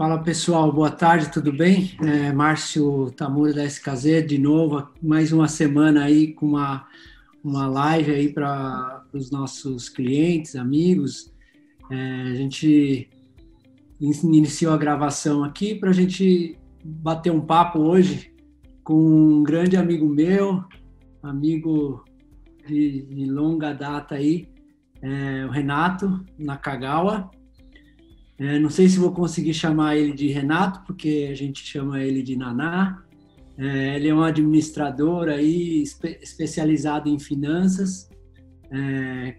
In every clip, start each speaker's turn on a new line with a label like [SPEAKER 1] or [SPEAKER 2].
[SPEAKER 1] Fala pessoal, boa tarde, tudo bem? Márcio Tamura da SKZ, de novo, mais uma semana aí com uma live aí para os nossos clientes, amigos. A gente iniciou a gravação aqui para a gente bater um papo hoje com um grande amigo meu, amigo de longa data aí, o Renato Nakagawa. Não sei se vou conseguir chamar ele de Renato, porque a gente chama ele de Naná. Ele é um administrador aí, especializado em finanças,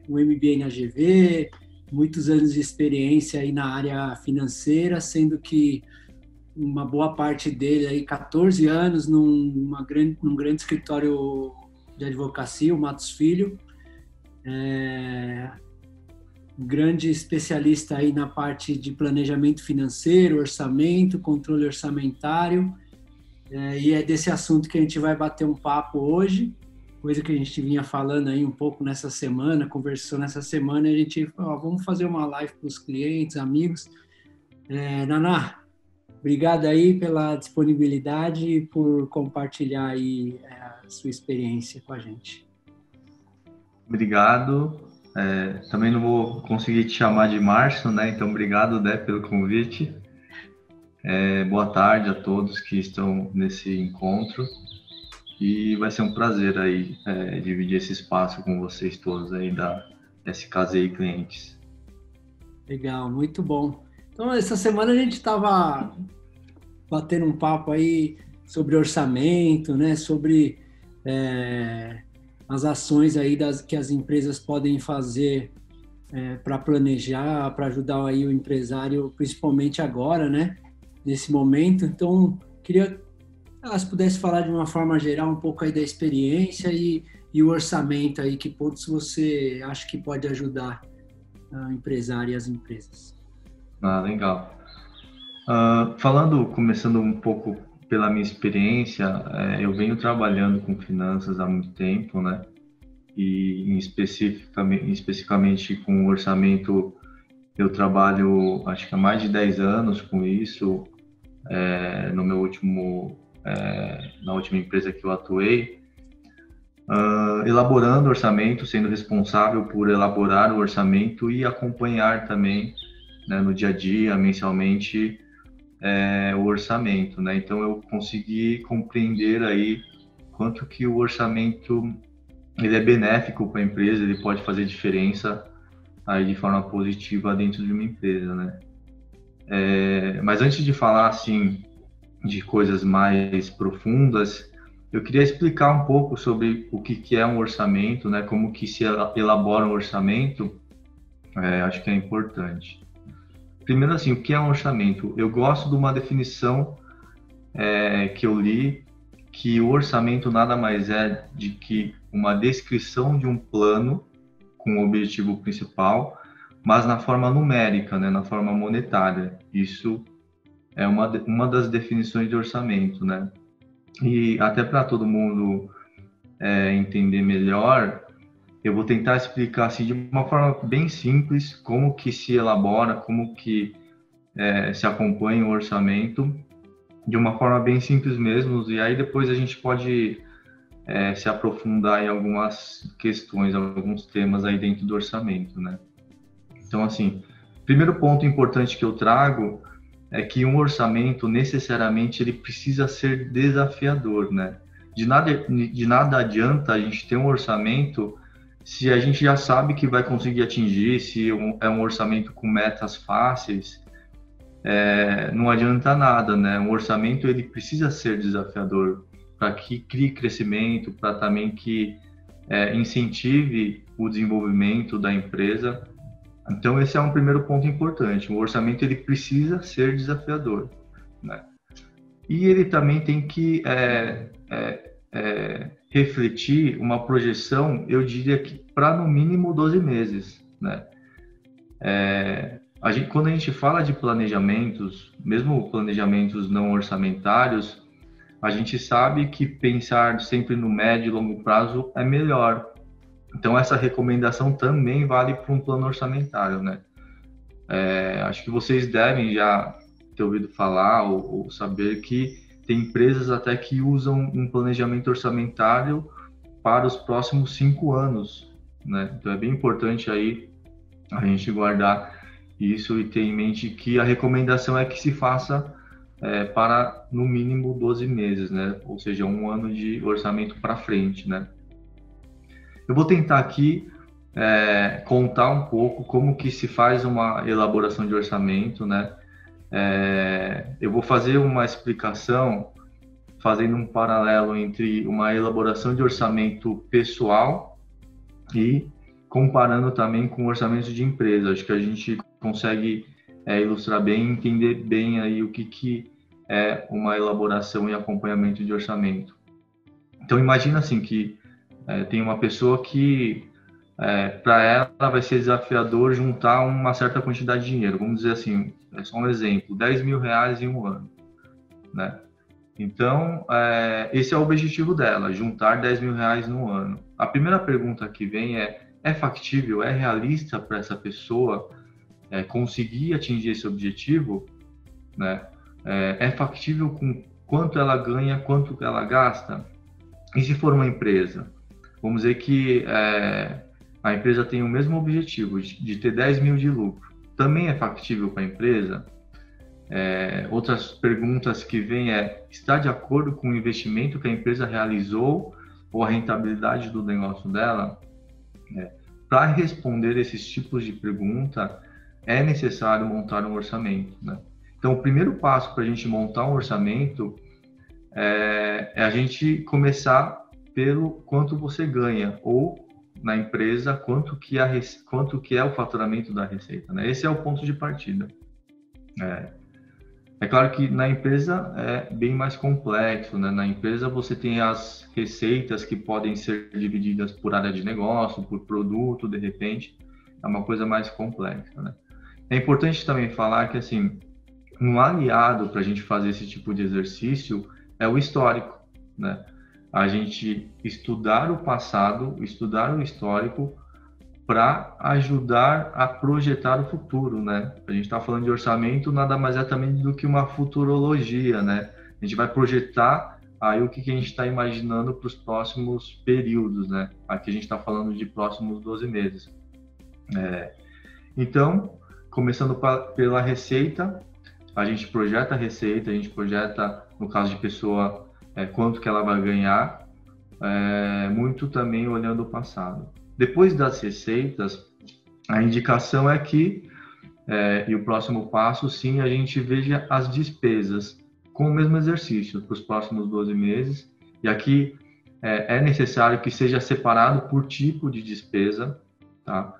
[SPEAKER 1] com MBA na GV, muitos anos de experiência aí na área financeira, sendo que uma boa parte dele, aí 14 anos, num grande escritório de advocacia, o Matos Filho. Um grande especialista aí na parte de planejamento financeiro, orçamento, controle orçamentário, e é desse assunto que a gente vai bater um papo hoje, coisa que a gente vinha falando aí um pouco nessa semana, conversou nessa semana, e a gente falou, vamos fazer uma live para os clientes, amigos. Naná, obrigado aí pela disponibilidade e por compartilhar aí a sua experiência com a gente.
[SPEAKER 2] Obrigado. Também não vou conseguir te chamar de Márcio, né? Então, obrigado, Dé, pelo convite. Boa tarde a todos que estão nesse encontro. E vai ser um prazer aí dividir esse espaço com vocês todos aí da SKZ Clientes.
[SPEAKER 1] Legal, muito bom. Então, essa semana a gente estava batendo um papo aí sobre orçamento, né? Sobre as ações aí que as empresas podem fazer para planejar, para ajudar aí o empresário, principalmente agora, né? Nesse momento. Então, queria que se pudesse falar de uma forma geral um pouco aí da experiência e o orçamento aí, que pontos você acha que pode ajudar o empresário e as empresas.
[SPEAKER 2] Legal. Começando um pouco pela minha experiência, eu venho trabalhando com finanças há muito tempo, né? E especificamente com orçamento, eu trabalho acho que há mais de 10 anos com isso. Na última empresa que eu atuei, elaborando orçamento, sendo responsável por elaborar o orçamento e acompanhar também, né, no dia a dia, mensalmente, o orçamento, né? Então eu consegui compreender aí quanto que o orçamento ele é benéfico para a empresa, ele pode fazer diferença aí de forma positiva dentro de uma empresa, né? Mas antes de falar assim de coisas mais profundas, eu queria explicar um pouco sobre o que é um orçamento, né? Como que se elabora um orçamento. Acho que é importante. Primeiro, assim, o que é um orçamento? Eu gosto de uma definição que eu li, que o orçamento nada mais é de que uma descrição de um plano com o objetivo principal, mas na forma numérica, né, na forma monetária. Isso é uma das definições de orçamento, né? E até para todo mundo entender melhor, eu vou tentar explicar assim de uma forma bem simples como que se elabora, como que se acompanha o orçamento, de uma forma bem simples mesmo, e aí depois a gente pode se aprofundar em algumas questões, alguns temas aí dentro do orçamento, né? Então, assim, primeiro ponto importante que eu trago é que um orçamento, necessariamente, ele precisa ser desafiador, né? De nada adianta a gente ter um orçamento se a gente já sabe que vai conseguir atingir, se é um orçamento com metas fáceis, não adianta nada, né? Um orçamento, ele precisa ser desafiador para que crie crescimento, para também que incentive o desenvolvimento da empresa. Então, esse é um primeiro ponto importante. O orçamento, ele precisa ser desafiador, né? E ele também tem que refletir uma projeção, eu diria que para no mínimo 12 meses, né? Quando a gente fala de planejamentos, mesmo planejamentos não orçamentários, a gente sabe que pensar sempre no médio e longo prazo é melhor. Então, essa recomendação também vale para um plano orçamentário, né? Acho que vocês devem já ter ouvido falar ou saber que tem empresas até que usam um planejamento orçamentário para os próximos 5 anos, né? Então é bem importante aí a gente guardar isso e ter em mente que a recomendação é que se faça para no mínimo 12 meses, né? Ou seja, 1 ano de orçamento para frente, né? Eu vou tentar aqui contar um pouco como que se faz uma elaboração de orçamento, né? Eu vou fazer uma explicação fazendo um paralelo entre uma elaboração de orçamento pessoal e comparando também com orçamento de empresa. Acho que a gente consegue ilustrar bem, entender bem aí o que é uma elaboração e acompanhamento de orçamento. Então, imagina assim que tem uma pessoa que, para ela, vai ser desafiador juntar uma certa quantidade de dinheiro. Vamos dizer assim, é só um exemplo, R$10.000 em 1 ano, né? Então, esse é o objetivo dela, juntar R$10.000 no ano. A primeira pergunta que vem é factível, é realista para essa pessoa conseguir atingir esse objetivo, né? É factível com quanto ela ganha, quanto ela gasta? E se for uma empresa? Vamos dizer que a empresa tem o mesmo objetivo, de ter 10 mil de lucro. Também é factível para a empresa? Outras perguntas que vêm está de acordo com o investimento que a empresa realizou ou a rentabilidade do negócio dela? Para responder esses tipos de pergunta, é necessário montar um orçamento, né? Então, o primeiro passo para a gente montar um orçamento é a gente começar pelo quanto você ganha, ou na empresa, quanto que é o faturamento da receita, né? Esse é o ponto de partida. É claro que na empresa é bem mais complexo, né? Na empresa você tem as receitas que podem ser divididas por área de negócio, por produto, de repente, é uma coisa mais complexa, né? É importante também falar que, assim, um aliado para a gente fazer esse tipo de exercício é o histórico, né? A gente estudar o passado, estudar o histórico para ajudar a projetar o futuro, né? A gente está falando de orçamento, nada mais é também do que uma futurologia, né? A gente vai projetar aí o que a gente está imaginando para os próximos períodos, né? Aqui a gente está falando de próximos 12 meses. Então, começando pela receita, a gente projeta a receita, a gente projeta, no caso de pessoa, quanto que ela vai ganhar, muito também olhando o passado. Depois das receitas, a indicação é que, e o próximo passo, sim, a gente veja as despesas com o mesmo exercício para os próximos 12 meses. E aqui é necessário que seja separado por tipo de despesa, tá?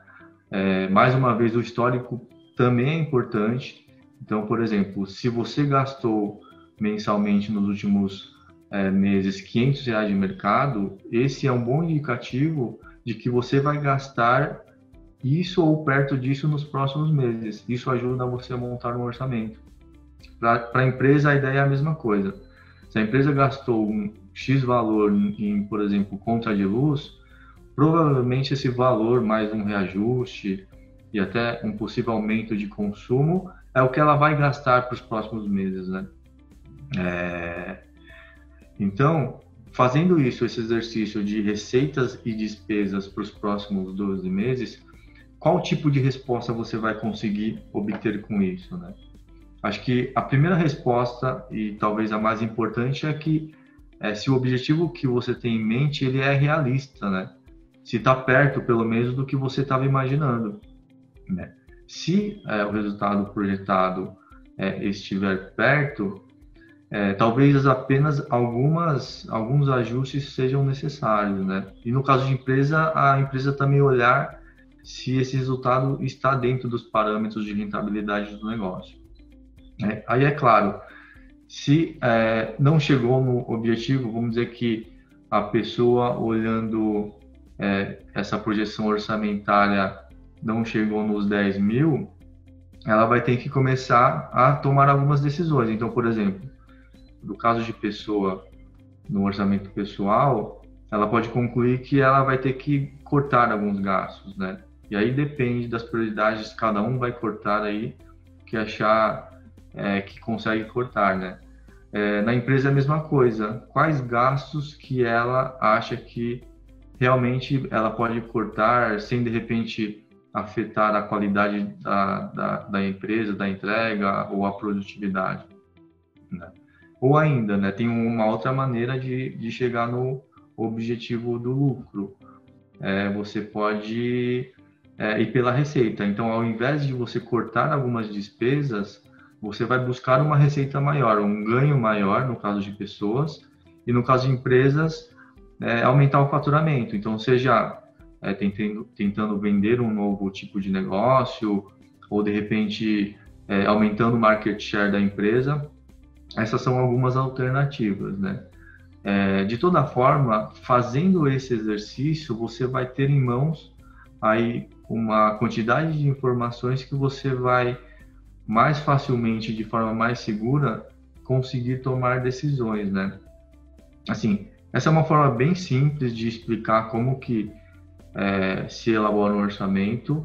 [SPEAKER 2] Mais uma vez, o histórico também é importante. Então, por exemplo, se você gastou mensalmente nos últimos meses R$500 de mercado, esse é um bom indicativo de que você vai gastar isso ou perto disso nos próximos meses. Isso ajuda você a montar um orçamento. Para a empresa, a ideia é a mesma coisa. Se a empresa gastou um X valor em, por exemplo, conta de luz, provavelmente esse valor, mais um reajuste e até um possível aumento de consumo, é o que ela vai gastar para os próximos meses, né? Então, fazendo isso, esse exercício de receitas e despesas para os próximos 12 meses, qual tipo de resposta você vai conseguir obter com isso, né? Acho que a primeira resposta, e talvez a mais importante, é que se o objetivo que você tem em mente, ele é realista, né? Se está perto, pelo menos, do que você estava imaginando, né? Se o resultado projetado estiver perto, talvez apenas alguns ajustes sejam necessários, né? E no caso de empresa, a empresa também olhar se esse resultado está dentro dos parâmetros de rentabilidade do negócio. Aí é claro, se não chegou no objetivo, vamos dizer que a pessoa olhando essa projeção orçamentária não chegou nos 10 mil, ela vai ter que começar a tomar algumas decisões. Então, por exemplo, no caso de pessoa no orçamento pessoal, ela pode concluir que ela vai ter que cortar alguns gastos, né? E aí depende das prioridades, cada um vai cortar aí o que achar que consegue cortar, né? Na empresa é a mesma coisa. Quais gastos que ela acha que realmente ela pode cortar sem, de repente, afetar a qualidade da empresa, da entrega ou a produtividade, né? Ou ainda, né, tem uma outra maneira de chegar no objetivo do lucro. Você pode ir pela receita. Então, ao invés de você cortar algumas despesas, você vai buscar uma receita maior, um ganho maior, no caso de pessoas, e no caso de empresas, aumentar o faturamento. Então, seja tentando vender um novo tipo de negócio, ou de repente aumentando o market share da empresa. Essas são algumas alternativas, né? De toda forma, fazendo esse exercício, você vai ter em mãos aí uma quantidade de informações que você vai mais facilmente, de forma mais segura, conseguir tomar decisões, né? Assim, essa é uma forma bem simples de explicar como que se elabora um orçamento.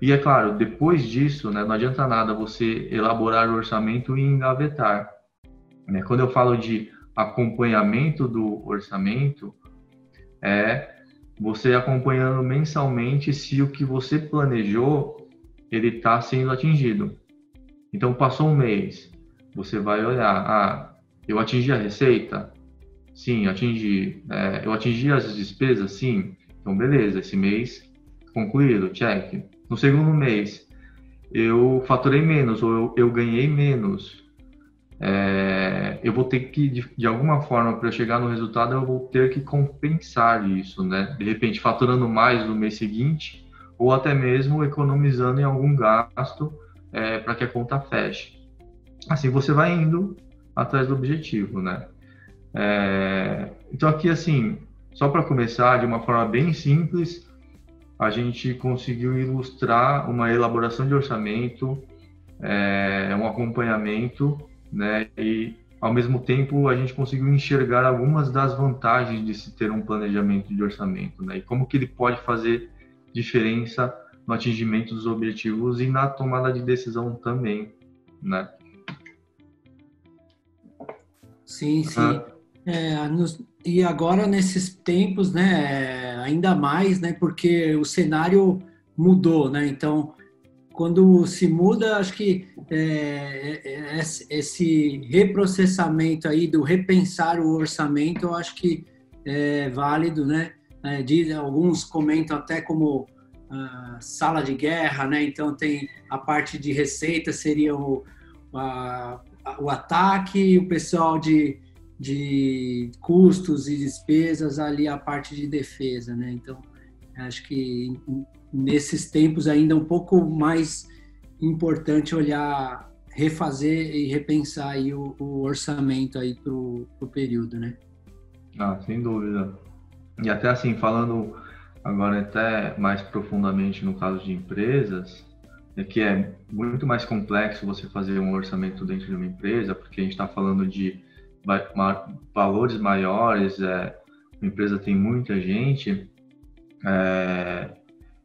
[SPEAKER 2] E é claro, depois disso, né, não adianta nada você elaborar o orçamento e engavetar, né? Quando eu falo de acompanhamento do orçamento, é você acompanhando mensalmente se o que você planejou ele está sendo atingido. Então, passou um mês, você vai olhar, eu atingi a receita? Sim, atingi. Eu atingi as despesas? Sim. Então, beleza, esse mês concluído, check. No segundo mês, eu faturei menos ou eu ganhei menos. Eu vou ter que, de alguma forma, para chegar no resultado, eu vou ter que compensar isso, né? De repente, faturando mais no mês seguinte, ou até mesmo economizando em algum gasto para que a conta feche. Assim, você vai indo atrás do objetivo, né? Então, aqui, assim, só para começar, de uma forma bem simples, a gente conseguiu ilustrar uma elaboração de orçamento, um acompanhamento, né? E ao mesmo tempo a gente conseguiu enxergar algumas das vantagens de se ter um planejamento de orçamento, né? E como que ele pode fazer diferença no atingimento dos objetivos e na tomada de decisão também, né?
[SPEAKER 1] Sim, sim. E agora nesses tempos, né, ainda mais, né, porque o cenário mudou, né? Então, quando se muda, acho que esse reprocessamento aí do repensar o orçamento, eu acho que é válido, né? Alguns comentam até como sala de guerra, né? Então tem a parte de receita seria o ataque, e o pessoal de custos e despesas ali a parte de defesa, né? Então acho que nesses tempos ainda é um pouco mais importante olhar, refazer e repensar aí o orçamento aí para o período, né?
[SPEAKER 2] Sem dúvida. E até assim, falando agora até mais profundamente no caso de empresas, que é muito mais complexo você fazer um orçamento dentro de uma empresa, porque a gente está falando de valores maiores, a empresa tem muita gente,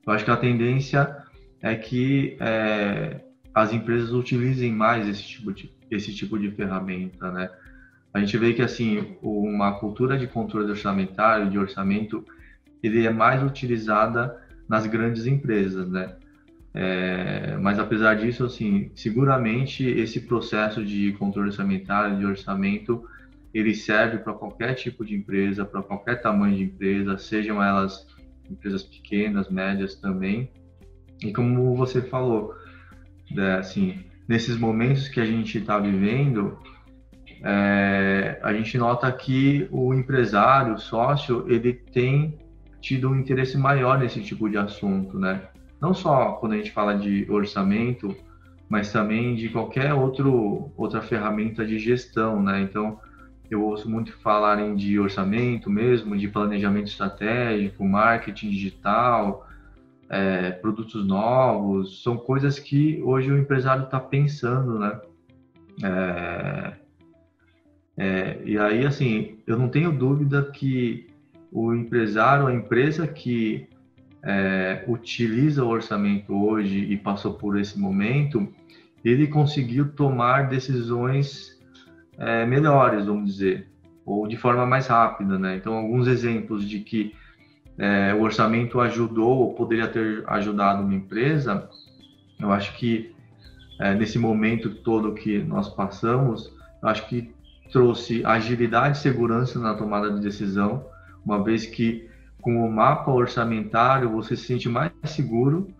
[SPEAKER 2] eu acho que a tendência é que as empresas utilizem mais esse tipo de ferramenta, né? A gente vê que, assim, uma cultura de controle orçamentário, de orçamento, ele é mais utilizada nas grandes empresas, né? Mas, apesar disso, assim, seguramente esse processo de controle orçamentário, de orçamento, ele serve para qualquer tipo de empresa, para qualquer tamanho de empresa, sejam elas empresas pequenas, médias também. E como você falou, né, assim, nesses momentos que a gente está vivendo, a gente nota que o empresário, o sócio, ele tem tido um interesse maior nesse tipo de assunto, né? Não só quando a gente fala de orçamento, mas também de qualquer outra ferramenta de gestão, né? Então, eu ouço muito falarem de orçamento mesmo, de planejamento estratégico, marketing digital, produtos novos, são coisas que hoje o empresário está pensando, né? E aí, assim, eu não tenho dúvida que o empresário, a empresa que utiliza o orçamento hoje e passou por esse momento, ele conseguiu tomar decisões melhores, vamos dizer, ou de forma mais rápida, né? Então, alguns exemplos de que o orçamento ajudou ou poderia ter ajudado uma empresa, eu acho que nesse momento todo que nós passamos, eu acho que trouxe agilidade e segurança na tomada de decisão, uma vez que com o mapa orçamentário você se sente mais seguro,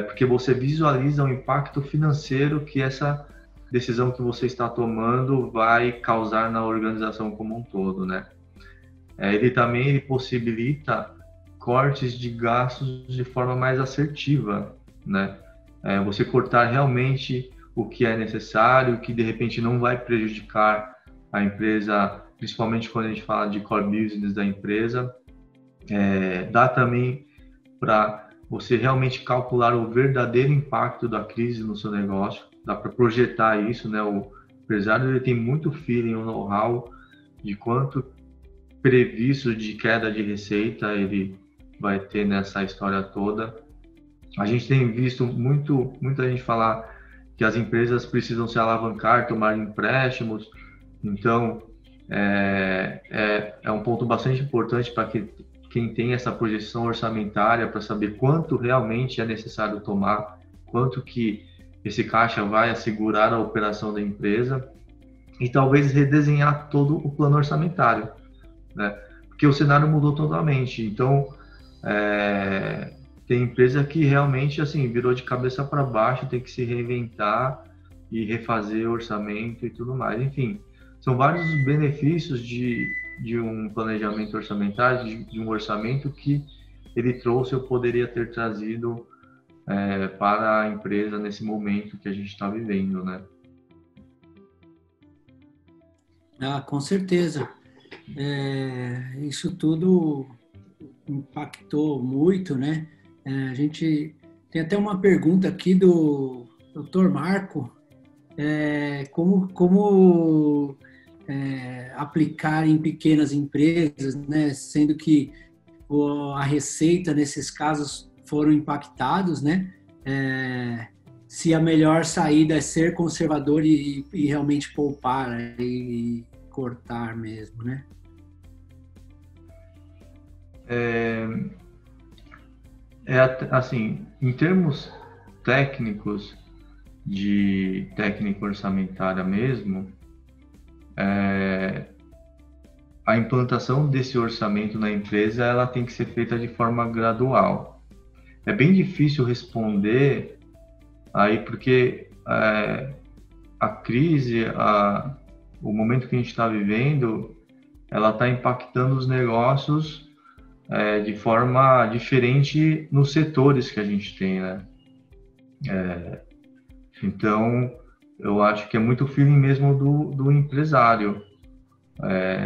[SPEAKER 2] porque você visualiza o impacto financeiro que essa decisão que você está tomando vai causar na organização como um todo, né? Ele também possibilita cortes de gastos de forma mais assertiva, né? Você cortar realmente o que é necessário, o que de repente não vai prejudicar a empresa, principalmente quando a gente fala de core business da empresa. Dá também para você realmente calcular o verdadeiro impacto da crise no seu negócio, dá para projetar isso, né? O empresário ele tem muito feeling, um know-how de quanto previsto de queda de receita ele vai ter nessa história toda. A gente tem visto muita gente falar que as empresas precisam se alavancar, tomar empréstimos, então é um ponto bastante importante para que quem tem essa projeção orçamentária para saber quanto realmente é necessário tomar, quanto que esse caixa vai assegurar a operação da empresa e talvez redesenhar todo o plano orçamentário, né? Porque o cenário mudou totalmente. Então, tem empresa que realmente assim virou de cabeça para baixo, tem que se reinventar e refazer o orçamento e tudo mais. Enfim, são vários benefícios de um planejamento orçamentário, de um orçamento que ele trouxe ou poderia ter trazido para a empresa nesse momento que a gente está vivendo, né?
[SPEAKER 1] Com certeza. Isso tudo impactou muito, né? A gente tem até uma pergunta aqui do Dr. Marco, como aplicar em pequenas empresas, né? Sendo que a receita nesses casos foram impactados, né? Se a melhor saída é ser conservador e realmente poupar, né? E cortar mesmo, né?
[SPEAKER 2] Assim, em termos técnicos, de técnica orçamentária mesmo, a implantação desse orçamento na empresa ela tem que ser feita de forma gradual. É bem difícil responder aí porque a crise, o momento que a gente está vivendo, ela está impactando os negócios de forma diferente nos setores que a gente tem, né? Então, eu acho que é muito feeling mesmo do empresário,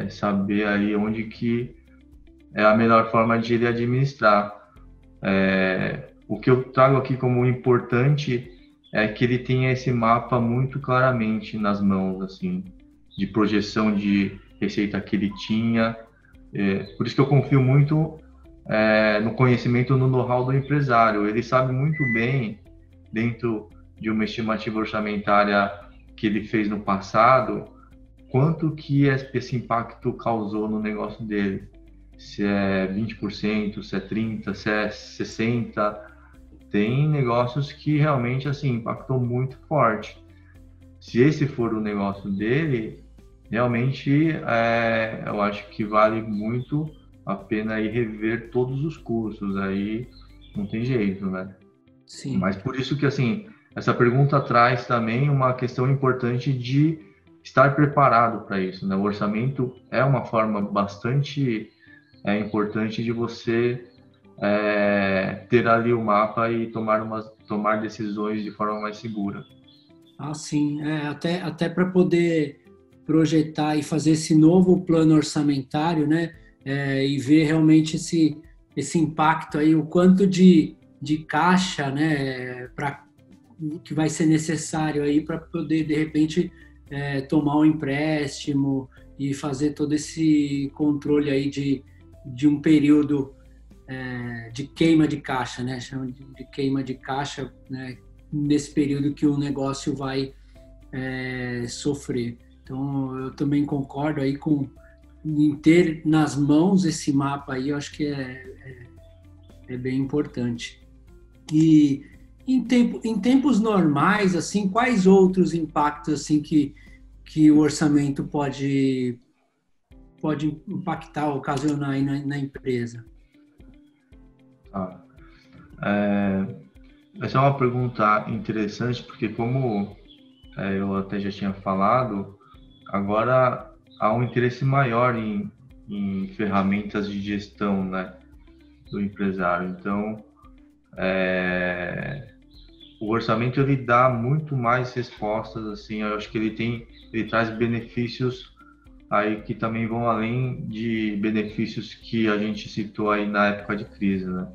[SPEAKER 2] saber aí onde que é a melhor forma de ele administrar. O que eu trago aqui como importante é que ele tenha esse mapa muito claramente nas mãos, assim, de projeção de receita que ele tinha. Por isso que eu confio muito no conhecimento, no know-how do empresário. Ele sabe muito bem, dentro de uma estimativa orçamentária que ele fez no passado, quanto que esse impacto causou no negócio dele. Se é 20%, se é 30%, se é 60%. Tem negócios que realmente assim, impactou muito forte. Se esse for o negócio dele, realmente eu acho que vale muito a pena aí rever todos os custos, aí não tem jeito, né?
[SPEAKER 1] Sim.
[SPEAKER 2] Mas por isso que, assim, essa pergunta traz também uma questão importante de estar preparado para isso, né? O orçamento é uma forma bastante importante de você ter ali o mapa e tomar decisões de forma mais segura.
[SPEAKER 1] Sim. Até para poder projetar e fazer esse novo plano orçamentário, né? E ver realmente esse impacto aí, o quanto de caixa, né, que vai ser necessário aí para poder, de repente, tomar um empréstimo e fazer todo esse controle aí de um período de queima de caixa, né? Chama de queima de caixa, né? Nesse período que o negócio vai sofrer. Então, eu também concordo aí em ter nas mãos esse mapa aí, eu acho que é bem importante. E em tempos normais, assim, quais outros impactos assim que o orçamento pode impactar, ocasionar aí na empresa?
[SPEAKER 2] Essa é uma pergunta interessante, porque como eu até já tinha falado, agora há um interesse maior em ferramentas de gestão, né, do empresário. Então, o orçamento ele dá muito mais respostas, assim, eu acho que ele traz benefícios aí que também vão além de benefícios que a gente citou aí na época de crise, né?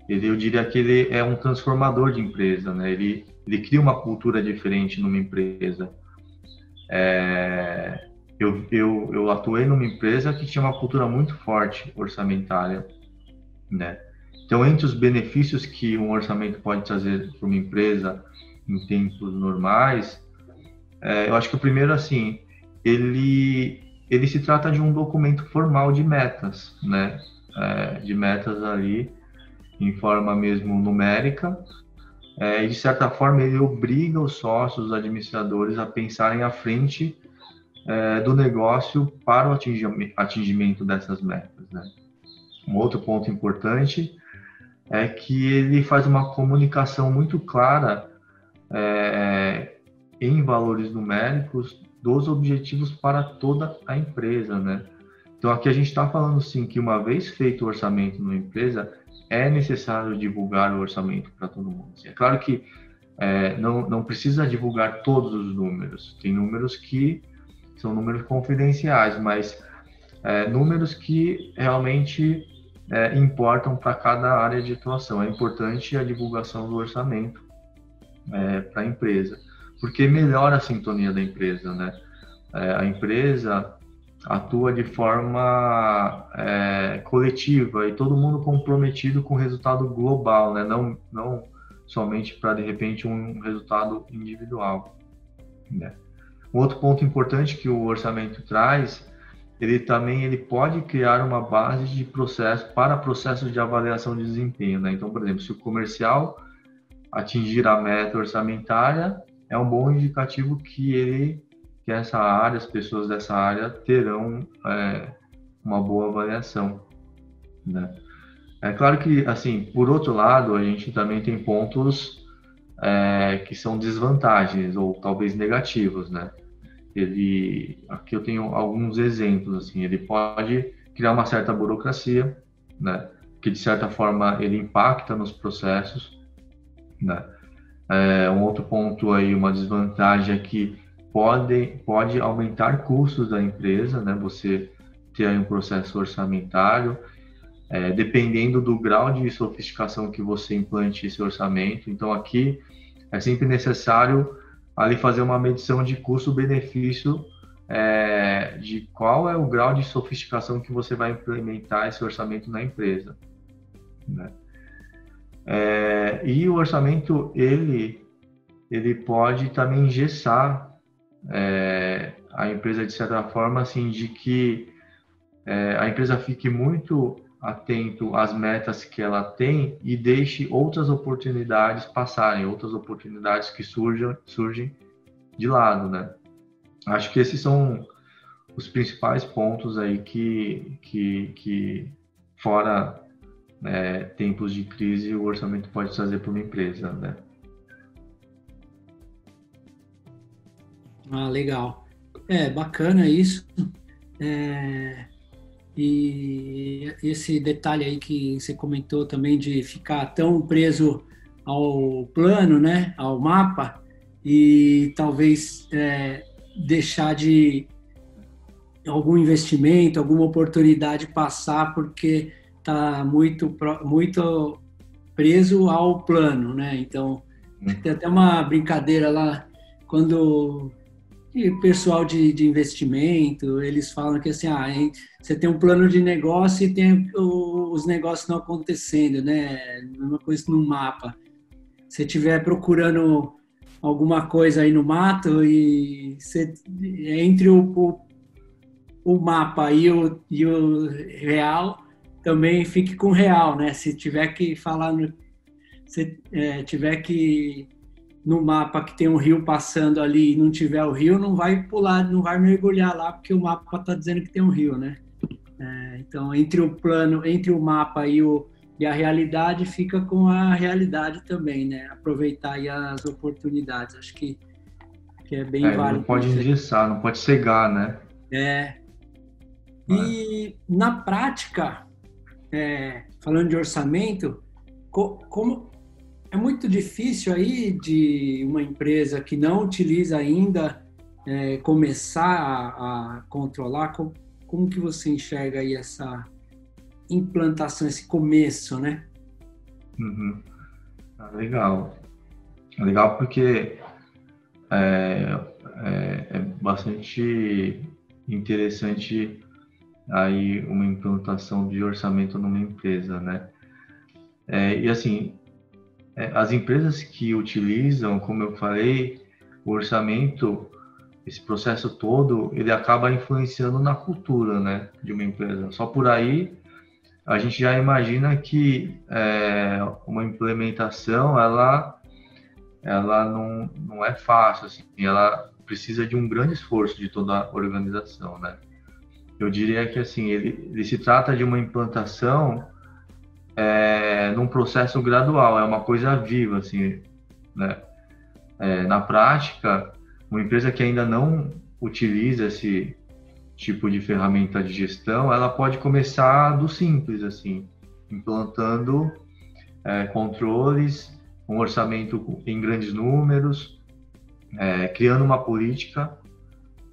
[SPEAKER 2] Eu diria que ele é um transformador de empresa, né? Ele cria uma cultura diferente numa empresa. Eu atuei numa empresa que tinha uma cultura muito forte orçamentária, né? Então, entre os benefícios que um orçamento pode trazer para uma empresa em tempos normais, eu acho que o primeiro, assim, ele se trata de um documento formal de metas, né? De metas ali em forma mesmo numérica, e de certa forma ele obriga os sócios, os administradores a pensarem à frente do negócio para o atingimento dessas metas, né? Um outro ponto importante é que ele faz uma comunicação muito clara em valores numéricos dos objetivos para toda a empresa, né? Então aqui a gente está falando sim que uma vez feito o orçamento numa empresa, é necessário divulgar o orçamento para todo mundo. É claro que não precisa divulgar todos os números. Tem números que são números confidenciais, mas números que realmente importam para cada área de atuação. É importante a divulgação do orçamento para a empresa, porque melhora a sintonia da empresa, né? A empresa atua de forma coletiva e todo mundo comprometido com o resultado global, né? Não somente para, de repente, um resultado individual, né? Um outro ponto importante que o orçamento traz, ele pode criar uma base de processo para processos de avaliação de desempenho, né? Então, por exemplo, se o comercial atingir a meta orçamentária, é um bom indicativo que essa área, as pessoas dessa área terão uma boa avaliação, né? É claro que, assim, por outro lado, a gente também tem pontos que são desvantagens ou talvez negativos, né? Aqui eu tenho alguns exemplos, assim, ele pode criar uma certa burocracia, né? Que de certa forma ele impacta nos processos, né? Um outro ponto aí, uma desvantagem é que pode aumentar custos da empresa, né? Você ter aí um processo orçamentário, dependendo do grau de sofisticação que você implante esse orçamento. Então, aqui é sempre necessário ali fazer uma medição de custo-benefício, de qual é o grau de sofisticação que você vai implementar esse orçamento na empresa, né? E o orçamento, ele pode também engessar a empresa de certa forma, assim, de que a empresa fique muito atento às metas que ela tem e deixe outras oportunidades passarem, outras oportunidades que surgem de lado, né? Acho que esses são os principais pontos aí que fora tempos de crise, o orçamento pode trazer para uma empresa, né?
[SPEAKER 1] Legal. Bacana isso. E esse detalhe aí que você comentou também de ficar tão preso ao plano, né, ao mapa, e talvez deixar de algum investimento, alguma oportunidade passar porque está muito preso ao plano, né? Então, tem até uma brincadeira lá, quando o pessoal de investimento, eles falam que assim, você tem um plano de negócio e tem o os negócios não acontecendo, né? Uma coisa no mapa. Se estiver procurando alguma coisa aí no mato e você, entre o mapa e o real, também fique com o real, né? Se tiver que falar, se tiver que no mapa que tem um rio passando ali e não tiver o rio, não vai pular, não vai mergulhar lá, porque o mapa está dizendo que tem um rio, né? Então, entre o plano, entre o mapa e a realidade, fica com a realidade também, né? Aproveitar aí as oportunidades. Acho que é bem válido.
[SPEAKER 2] Não pode engessar, não pode cegar, né?
[SPEAKER 1] E na prática, falando de orçamento, como é muito difícil aí de uma empresa que não utiliza ainda começar a controlar, como que você enxerga aí essa implantação, esse começo, né?
[SPEAKER 2] Uhum. Legal. Legal porque é bastante interessante aí uma implantação de orçamento numa empresa, né? E assim, as empresas que utilizam, como eu falei, o orçamento, esse processo todo, ele acaba influenciando na cultura, né, de uma empresa. Só por aí a gente já imagina que uma implementação ela não é fácil, assim, ela precisa de um grande esforço de toda a organização, né? Eu diria que assim ele se trata de uma implantação num processo gradual, é uma coisa viva, assim, né? Na prática, uma empresa que ainda não utiliza esse tipo de ferramenta de gestão, ela pode começar do simples, assim, implantando controles, um orçamento em grandes números, criando uma política,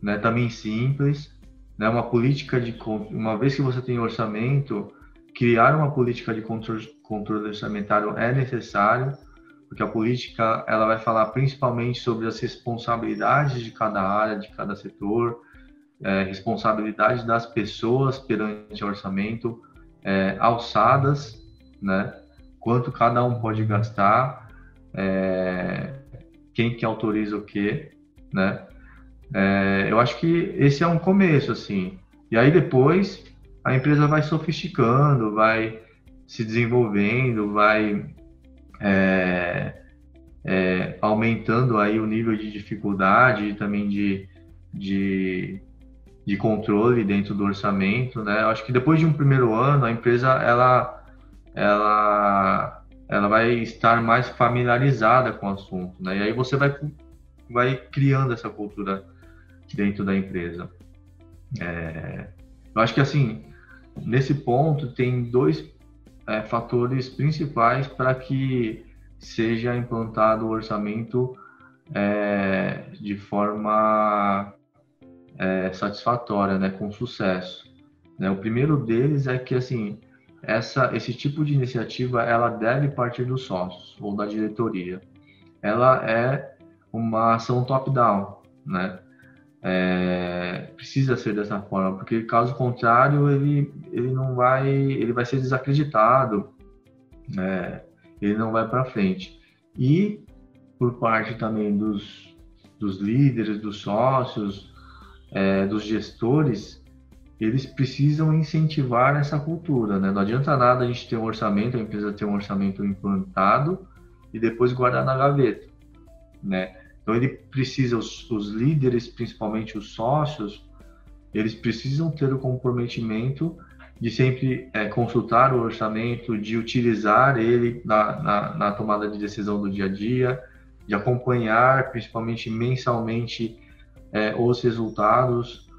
[SPEAKER 2] né, também simples, né, uma política uma vez que você tem orçamento, criar uma política de controle orçamentário é necessário, porque a política ela vai falar principalmente sobre as responsabilidades de cada área, de cada setor, responsabilidade das pessoas perante o orçamento, alçadas, né? Quanto cada um pode gastar, quem que autoriza o quê, né? Eu acho que esse é um começo, assim. E aí depois a empresa vai sofisticando, vai se desenvolvendo, vai aumentando aí o nível de dificuldade e também de controle dentro do orçamento, né? Eu acho que depois de um primeiro ano, a empresa ela vai estar mais familiarizada com o assunto, né? E aí você vai criando essa cultura dentro da empresa. Eu acho que assim, nesse ponto tem dois fatores principais para que seja implantado o orçamento de forma satisfatória, né, com sucesso, né? O primeiro deles é que assim esse tipo de iniciativa ela deve partir dos sócios ou da diretoria. Ela é uma ação top-down, né? Precisa ser dessa forma, porque caso contrário ele vai ser desacreditado, ele não vai para frente. E por parte também dos líderes, dos sócios, dos gestores, eles precisam incentivar essa cultura, né? Não adianta nada a gente ter um orçamento, a empresa ter um orçamento implantado e depois guardar na gaveta, né? Então ele precisa, os líderes, principalmente os sócios, eles precisam ter o comprometimento de sempre consultar o orçamento, de utilizar ele na tomada de decisão do dia a dia, de acompanhar, principalmente mensalmente, os resultados,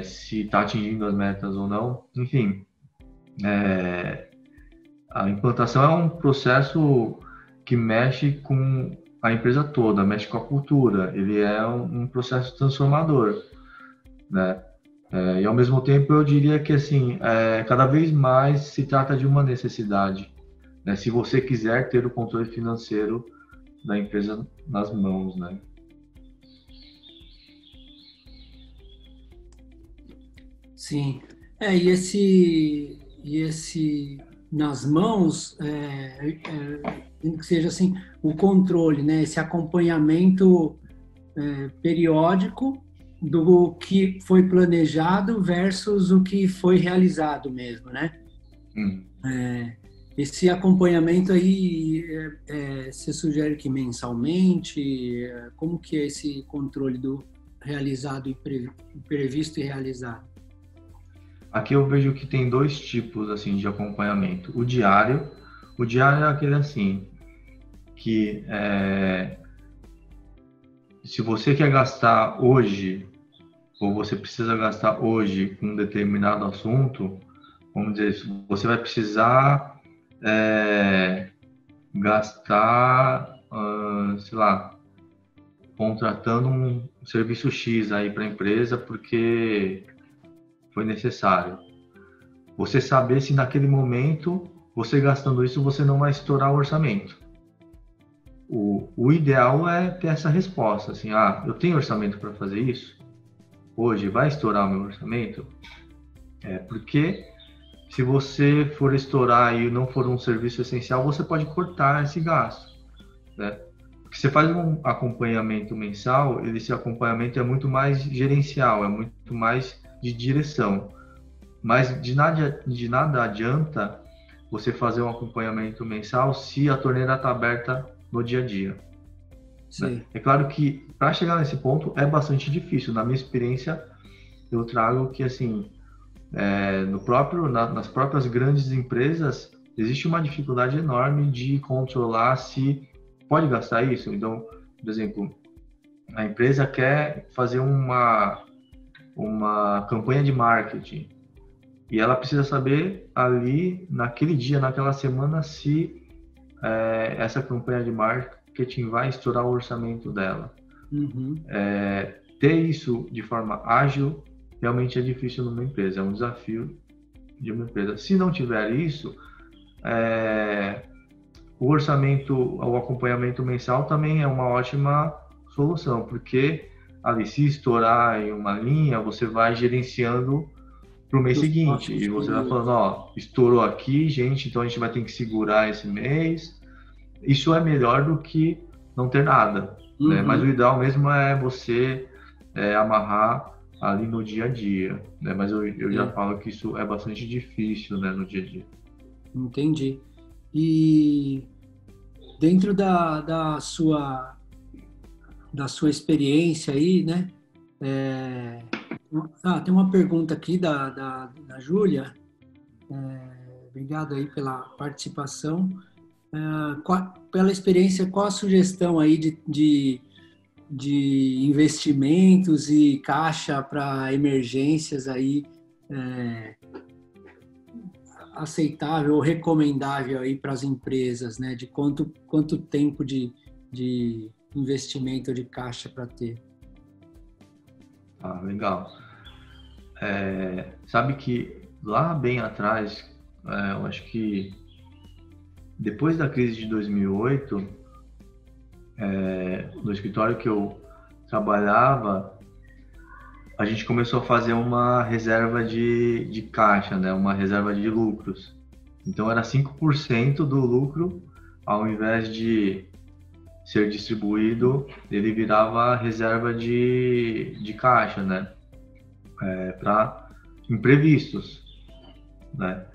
[SPEAKER 2] se está atingindo as metas ou não. Enfim, a implantação é um processo que mexe com a empresa toda, mexe com a cultura, ele é um processo transformador, né? E ao mesmo tempo eu diria que assim, cada vez mais se trata de uma necessidade, né? Se você quiser ter o controle financeiro da empresa nas mãos, né?
[SPEAKER 1] Sim. E e esse nas mãos, que seja assim, o controle, né? Esse acompanhamento periódico do que foi planejado versus o que foi realizado mesmo, né?
[SPEAKER 2] Hum.
[SPEAKER 1] Esse acompanhamento aí, você sugere que mensalmente? Como que é esse controle do realizado e previsto e realizado?
[SPEAKER 2] Aqui eu vejo que tem dois tipos assim de acompanhamento. O diário é aquele assim que se você quer gastar hoje ou você precisa gastar hoje com um determinado assunto, vamos dizer, você vai precisar gastar, sei lá, contratando um serviço X aí para a empresa porque foi necessário. Você saber se naquele momento, você gastando isso, você não vai estourar o orçamento. O ideal é ter essa resposta, assim, eu tenho orçamento para fazer isso? Hoje vai estourar o meu orçamento? Porque se você for estourar e não for um serviço essencial, você pode cortar esse gasto, né? Porque você faz um acompanhamento mensal, esse acompanhamento é muito mais gerencial, é muito mais de direção. Mas de nada adianta você fazer um acompanhamento mensal se a torneira está aberta no dia a dia. Né? É claro que para chegar nesse ponto é bastante difícil. Na minha experiência, eu trago que assim, nas próprias grandes empresas existe uma dificuldade enorme de controlar se pode gastar isso. Então, por exemplo, a empresa quer fazer uma campanha de marketing e ela precisa saber ali, naquele dia, naquela semana, se essa campanha de marketing vai estourar o orçamento dela.
[SPEAKER 1] Uhum.
[SPEAKER 2] Ter isso de forma ágil realmente é difícil numa empresa, é um desafio de uma empresa. Se não tiver isso, o orçamento, o acompanhamento mensal também é uma ótima solução, porque ali, se estourar em uma linha, você vai gerenciando para o mês seguinte, e você vai falando, estourou aqui, gente, então a gente vai ter que segurar esse mês. Isso é melhor do que não ter nada, né? Mas o ideal mesmo é você amarrar ali no dia a dia, né? Mas eu já falo que isso é bastante difícil, né, no dia a dia.
[SPEAKER 1] Entendi. E dentro da sua experiência aí, né? Tem uma pergunta aqui da Júlia. Obrigado aí pela participação. Pela experiência, qual a sugestão aí de investimentos e caixa para emergências aí aceitável ou recomendável aí para as empresas, né? De quanto tempo de investimento de caixa para ter?
[SPEAKER 2] Legal. Sabe que lá bem atrás, eu acho que depois da crise de 2008, no escritório que eu trabalhava, a gente começou a fazer uma reserva de caixa, né? Uma reserva de lucros. Então era 5% do lucro, ao invés de ser distribuído, ele virava reserva de caixa, né? Para imprevistos, né?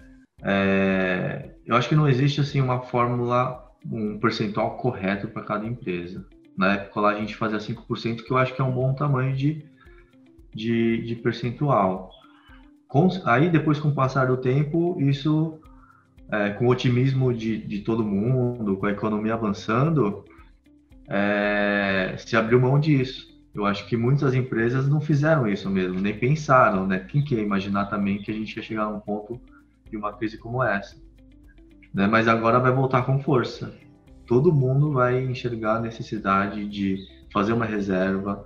[SPEAKER 2] Eu acho que não existe assim uma fórmula, um percentual correto para cada empresa. Na época lá a gente fazia 5%, que eu acho que é um bom tamanho de percentual. Aí depois, com o passar do tempo, isso, com o otimismo de todo mundo, com a economia avançando, se abriu mão disso. Eu acho que muitas empresas não fizeram isso mesmo, nem pensaram, né? Quem quer imaginar também que a gente ia chegar num ponto de uma crise como essa, né? Mas agora vai voltar com força. Todo mundo vai enxergar a necessidade de fazer uma reserva,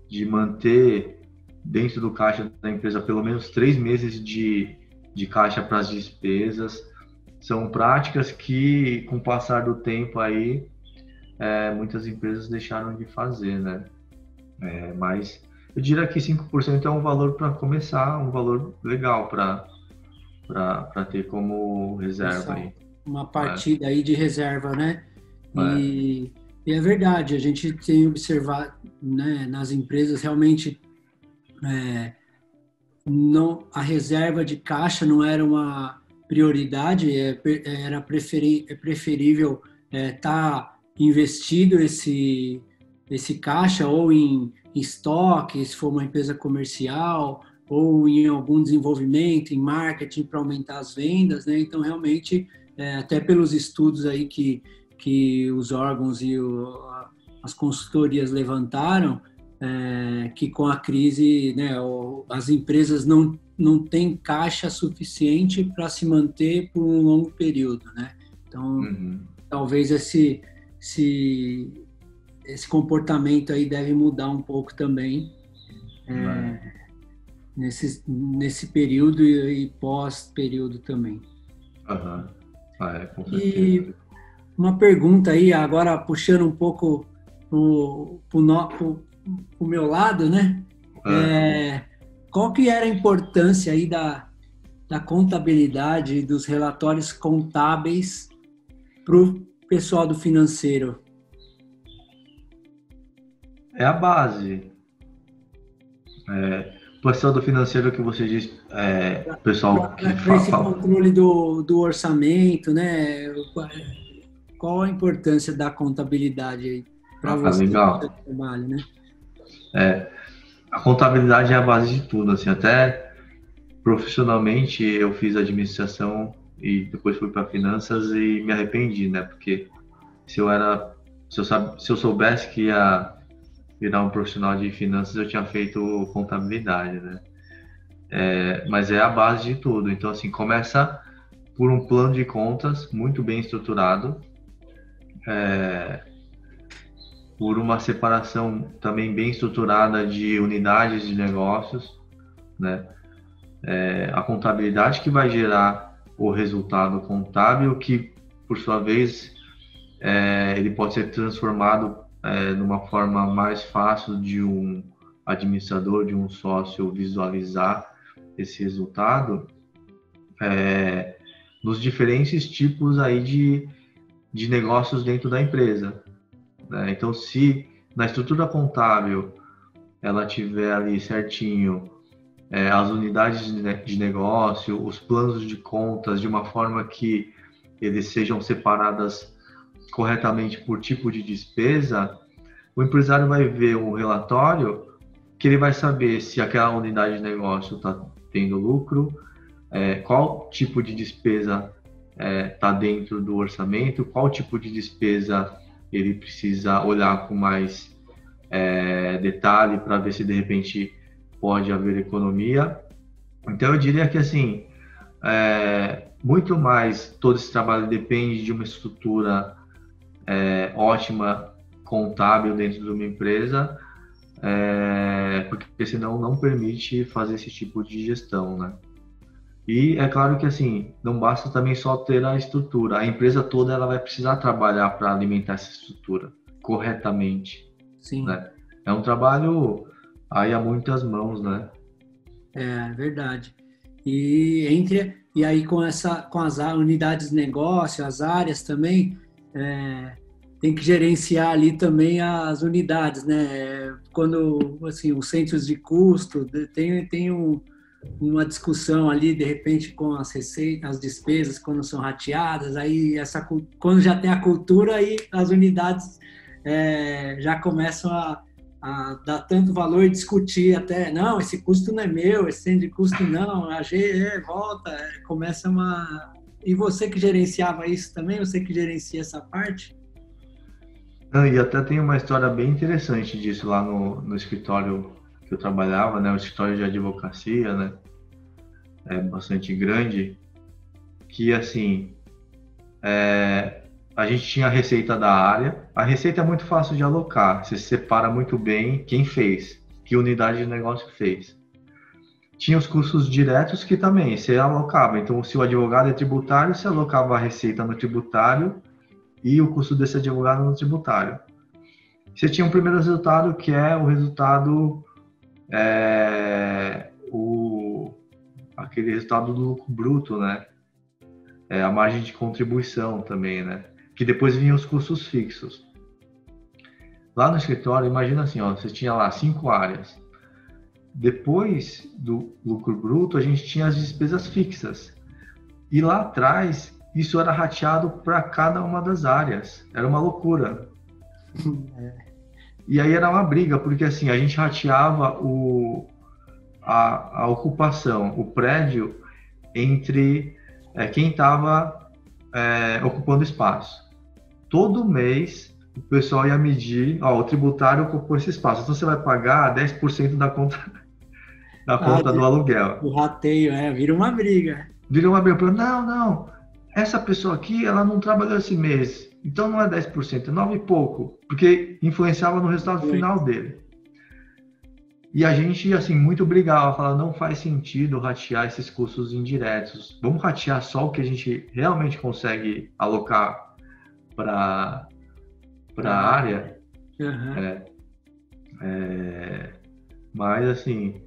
[SPEAKER 2] de manter dentro do caixa da empresa pelo menos 3 meses de caixa para as despesas. São práticas que, com o passar do tempo aí, muitas empresas deixaram de fazer, né? Mas eu diria que 5% é um valor para começar, um valor legal para para ter como reserva aí.
[SPEAKER 1] Uma partida aí de reserva, né?
[SPEAKER 2] É.
[SPEAKER 1] E é verdade, a gente tem observado, né, nas empresas realmente não, a reserva de caixa não era uma prioridade, era preferível estar investido esse caixa ou em estoque, se for uma empresa comercial, ou em algum desenvolvimento, em marketing para aumentar as vendas, né? Então, realmente, até pelos estudos aí que os órgãos e as consultorias levantaram, que com a crise, né, as empresas não têm caixa suficiente para se manter por um longo período, né? Então, talvez esse comportamento aí deve mudar um pouco também nesse período e pós-período também.
[SPEAKER 2] Com certeza.
[SPEAKER 1] E uma pergunta aí, agora puxando um pouco o meu lado, né? Qual que era a importância aí da contabilidade, dos relatórios contábeis para o pessoal do financeiro?
[SPEAKER 2] É a base. O pessoal do financeiro que você diz, pessoal que
[SPEAKER 1] para esse controle do orçamento, né? Qual a importância da contabilidade aí para você
[SPEAKER 2] legal.
[SPEAKER 1] no seu trabalho, né?
[SPEAKER 2] A contabilidade é a base de tudo, assim, até profissionalmente eu fiz administração e depois fui para finanças e me arrependi, né? Porque se eu soubesse que ia virar um profissional de finanças, eu tinha feito contabilidade, né? Mas é a base de tudo. Então, assim, começa por um plano de contas muito bem estruturado, por uma separação também bem estruturada de unidades de negócios, né? A contabilidade que vai gerar o resultado contábil, que, por sua vez, ele pode ser transformado numa forma mais fácil de um administrador, de um sócio visualizar esse resultado nos diferentes tipos aí de negócios dentro da empresa, né? Então, se na estrutura contábil ela tiver ali certinho as unidades de negócio, os planos de contas, de uma forma que eles sejam separadas corretamente por tipo de despesa, o empresário vai ver um relatório que ele vai saber se aquela unidade de negócio está tendo lucro, qual tipo de despesa está dentro do orçamento, qual tipo de despesa ele precisa olhar com mais detalhe para ver se de repente pode haver economia. Então eu diria que assim, muito mais todo esse trabalho depende de uma estrutura ótima contábil dentro de uma empresa, porque senão não permite fazer esse tipo de gestão, né? E é claro que assim, não basta também só ter a estrutura, a empresa toda ela vai precisar trabalhar para alimentar essa estrutura corretamente.
[SPEAKER 1] Sim.
[SPEAKER 2] Né? É um trabalho aí a muitas mãos, né?
[SPEAKER 1] É verdade. E aí com as unidades de negócio, as áreas também, tem que gerenciar ali também as unidades, né? Quando assim os centros de custo tem uma discussão ali de repente com as receitas, as despesas quando são rateadas, aí quando já tem a cultura, aí as unidades já começam a dar tanto valor e discutir até, não, esse custo não é meu, esse centro de custo não, a G volta, começa uma... E você que gerenciava isso também, você que gerencia essa parte?
[SPEAKER 2] E até tem uma história bem interessante disso lá no escritório que eu trabalhava, né, o escritório de advocacia, né, bastante grande, que assim, a gente tinha a receita da área. A receita é muito fácil de alocar, você separa muito bem quem fez, que unidade de negócio fez. Tinha os custos diretos que também você alocava. Então, se o advogado é tributário, você alocava a receita no tributário e o custo desse advogado no tributário. Você tinha um primeiro resultado, que é o resultado, aquele resultado do lucro bruto, né? A margem de contribuição também, né? Que depois vinham os custos fixos. Lá no escritório, imagina assim, ó, você tinha lá 5 áreas. Depois do lucro bruto, a gente tinha as despesas fixas. E lá atrás, isso era rateado para cada uma das áreas. Era uma loucura. E aí era uma briga, porque assim, a gente rateava a ocupação, o prédio, entre quem estava ocupando espaço. Todo mês, o pessoal ia medir, ó, o tributário ocupou esse espaço, então você vai pagar 10% da conta do aluguel.
[SPEAKER 1] O rateio, vira uma briga.
[SPEAKER 2] Vira uma briga, não, essa pessoa aqui, ela não trabalhou esse mês, então não é 10%, é 9 e pouco, porque influenciava no resultado final dele. E a gente, assim, muito brigava, falava, não faz sentido ratear esses custos indiretos. Vamos ratear só o que a gente realmente consegue alocar para a área.
[SPEAKER 1] Uhum.
[SPEAKER 2] Mas, assim,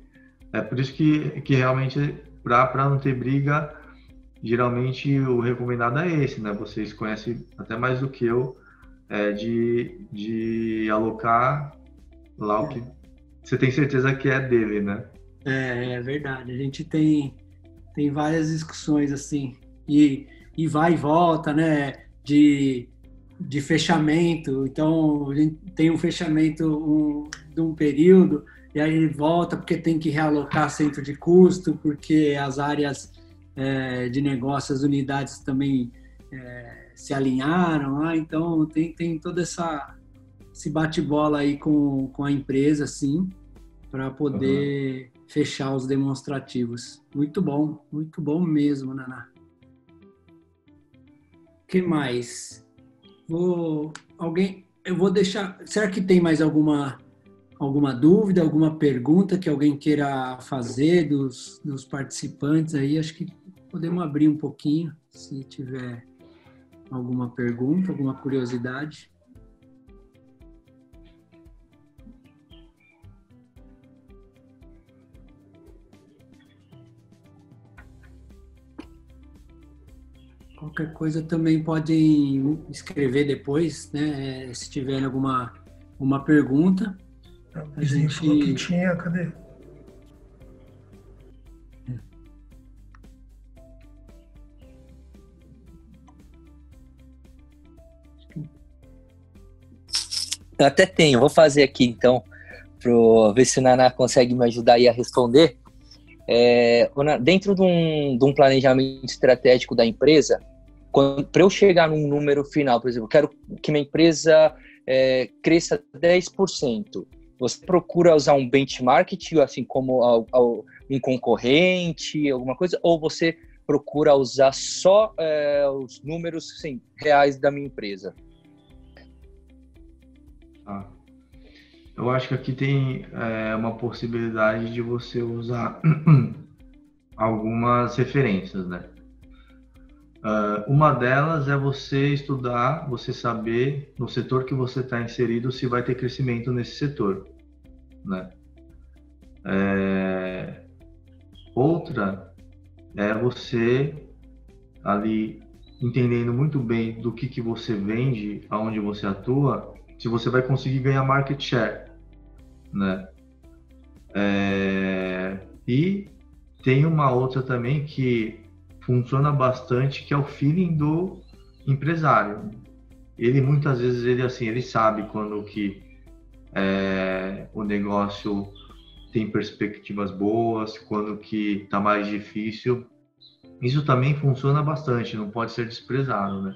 [SPEAKER 2] é por isso que realmente, para não ter briga, geralmente o recomendado é esse, né? Vocês conhecem até mais do que eu, de alocar lá o que você tem certeza que é dele, né?
[SPEAKER 1] É verdade. A gente tem várias discussões assim, e vai e volta, né? De fechamento. Então, a gente tem um fechamento de um período, e aí ele volta porque tem que realocar centro de custo, porque as áreas de negócio, as unidades também se alinharam lá. Então, tem todo esse bate-bola aí com a empresa, assim, para poder fechar os demonstrativos. Muito bom mesmo, Naná. O que mais? Eu vou deixar. Será que tem mais alguma dúvida, alguma pergunta que alguém queira fazer dos participantes aí? Acho que podemos abrir um pouquinho, se tiver alguma pergunta, alguma curiosidade. Qualquer coisa também podem escrever depois, né? Se tiver alguma pergunta.
[SPEAKER 3] A gente falou que tinha, cadê?
[SPEAKER 4] Eu até tenho, vou fazer aqui então, para ver se o Naná consegue me ajudar aí a responder. Dentro de um planejamento estratégico da empresa, para eu chegar num número final, por exemplo, eu quero que minha empresa cresça 10%. Você procura usar um benchmark, assim como um concorrente, alguma coisa, ou você procura usar só os números assim, reais da minha empresa?
[SPEAKER 2] Eu acho que aqui tem uma possibilidade de você usar algumas referências, né? Uma delas é você estudar, você saber no setor que você está inserido se vai ter crescimento nesse setor, né? Outra é você ali entendendo muito bem do que você vende, aonde você atua, se você vai conseguir ganhar market share, né? E tem uma outra também que funciona bastante, que é o feeling do empresário. Ele muitas vezes ele sabe quando que o negócio tem perspectivas boas, quando que está mais difícil. Isso também funciona bastante, não pode ser desprezado, né?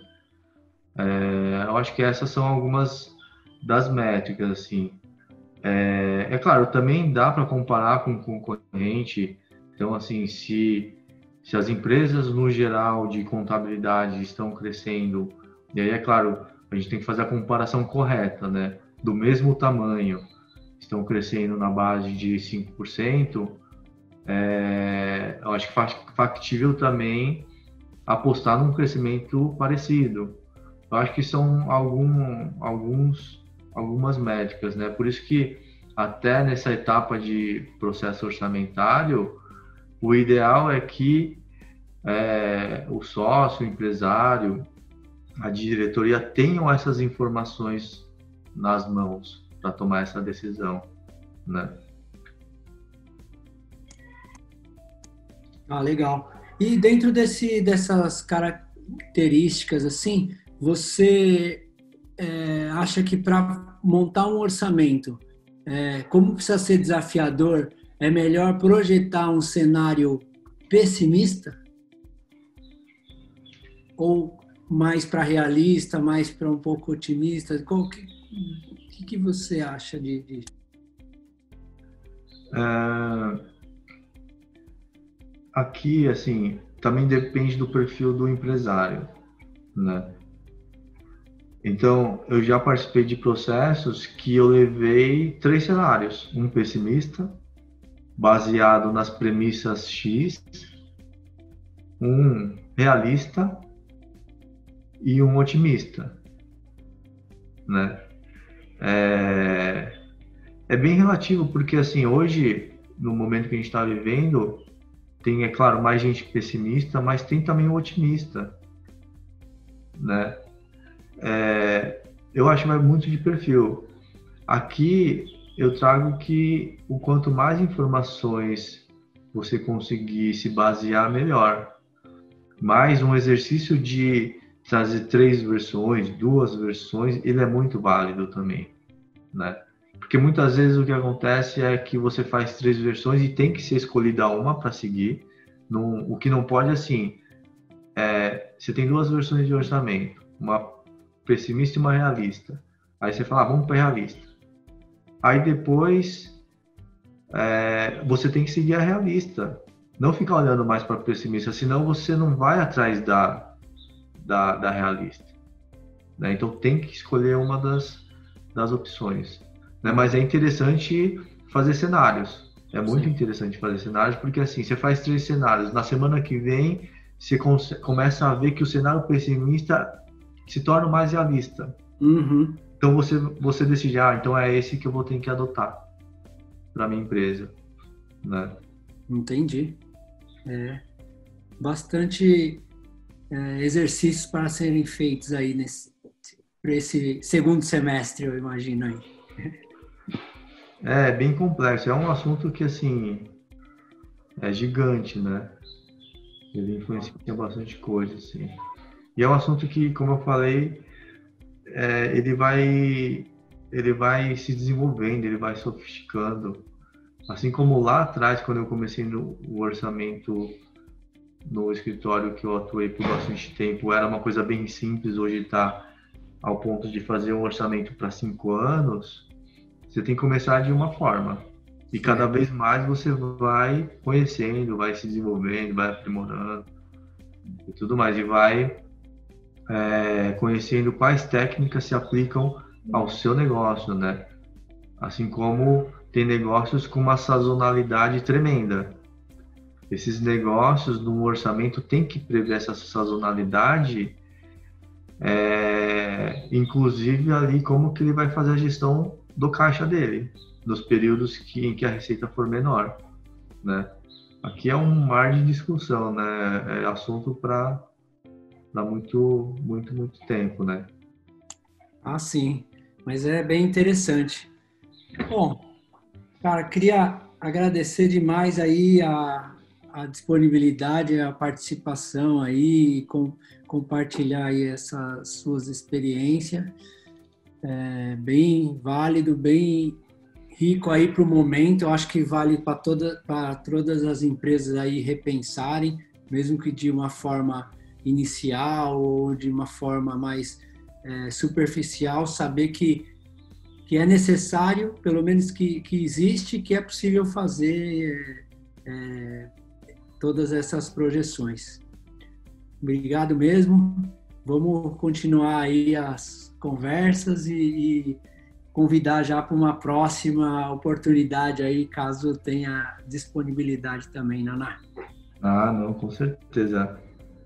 [SPEAKER 2] Eu acho que essas são algumas das métricas, assim. Claro, também dá para comparar com o concorrente. Então, assim, se as empresas, no geral, de contabilidade estão crescendo, e aí, é claro, a gente tem que fazer a comparação correta, né? Do mesmo tamanho, estão crescendo na base de 5%, eu acho que factível também apostar num crescimento parecido. Eu acho que são algumas métricas, né? Por isso que até nessa etapa de processo orçamentário, o ideal é que o sócio, o empresário, a diretoria tenham essas informações nas mãos para tomar essa decisão, né?
[SPEAKER 1] Ah, legal. E dentro dessas características, assim, você acha que para montar um orçamento, como precisa ser desafiador, é melhor projetar um cenário pessimista? Ou mais para realista, mais para um pouco otimista? O que você acha disso?
[SPEAKER 2] Aqui, assim, também depende do perfil do empresário, né? Então, eu já participei de processos que eu levei 3 cenários. Um pessimista, baseado nas premissas X, um realista e um otimista, né? É bem relativo, porque, assim, hoje, no momento que a gente está vivendo, tem, é claro, mais gente pessimista, mas tem também o otimista, né? Eu acho que vai muito de perfil. Aqui eu trago que o quanto mais informações você conseguir se basear, melhor. Mas um exercício de trazer 3 versões, 2 versões, ele é muito válido também, né? Porque muitas vezes o que acontece é que você faz 3 versões e tem que ser escolhida uma para seguir. O que não pode, assim, você tem 2 versões de orçamento, uma pessimista e uma realista. Aí você fala, vamos para realista. Aí depois você tem que seguir a realista. Não ficar olhando mais para a pessimista, senão você não vai atrás da realista, né? Então tem que escolher uma das opções, né? Mas é interessante fazer cenários. É muito interessante fazer cenários, porque assim, você faz 3 cenários. Na semana que vem, você começa a ver que o cenário pessimista se torna mais realista.
[SPEAKER 1] Uhum.
[SPEAKER 2] Então você decide, então é esse que eu vou ter que adotar para minha empresa, né?
[SPEAKER 1] Entendi. Bastante exercícios para serem feitos aí para esse segundo semestre, eu imagino aí.
[SPEAKER 2] É bem complexo. É um assunto que, assim, é gigante, né? Ele influencia bastante coisa, assim. E é um assunto que, como eu falei, ele vai se desenvolvendo, ele vai sofisticando. Assim como lá atrás, quando eu comecei no orçamento no escritório que eu atuei por bastante tempo, era uma coisa bem simples. Hoje está ao ponto de fazer um orçamento para 5 anos. Você tem que começar de uma forma. E cada vez mais você vai conhecendo, vai se desenvolvendo, vai aprimorando e tudo mais. E vai conhecendo quais técnicas se aplicam ao seu negócio, né? Assim como tem negócios com uma sazonalidade tremenda. Esses negócios, no orçamento, tem que prever essa sazonalidade, inclusive ali como que ele vai fazer a gestão do caixa dele, nos períodos em que a receita for menor, né? Aqui é um mar de discussão, né? É assunto para muito, muito, muito tempo, né?
[SPEAKER 1] Ah, sim. Mas é bem interessante. Bom, cara, queria agradecer demais aí a disponibilidade, a participação aí, compartilhar aí essas suas experiências. Bem válido, bem rico aí para o momento. Eu acho que vale para todas as empresas aí repensarem, mesmo que de uma forma inicial ou de uma forma mais superficial, saber que é necessário, pelo menos que existe, que é possível fazer todas essas projeções. Obrigado mesmo. Vamos continuar aí as conversas e convidar já para uma próxima oportunidade aí, caso tenha disponibilidade também, Naná.
[SPEAKER 2] Não, com certeza.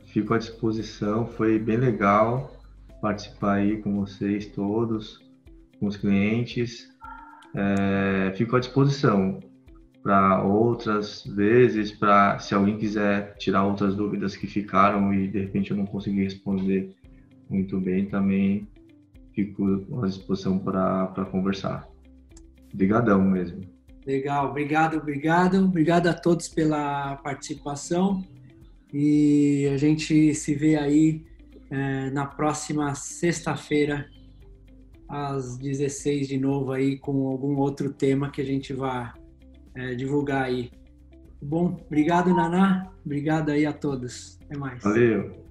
[SPEAKER 2] Fico à disposição, foi bem legal participar aí com vocês todos, com os clientes. Fico à disposição. para outras vezes, para se alguém quiser tirar outras dúvidas que ficaram e de repente eu não consegui responder muito bem, também fico à disposição para conversar. Obrigadão mesmo.
[SPEAKER 1] Legal, obrigado a todos pela participação e a gente se vê aí na próxima sexta-feira às 16 de novo aí com algum outro tema que a gente vai divulgar aí. Bom, obrigado, Naná. Obrigado aí a todos. Até mais.
[SPEAKER 2] Valeu.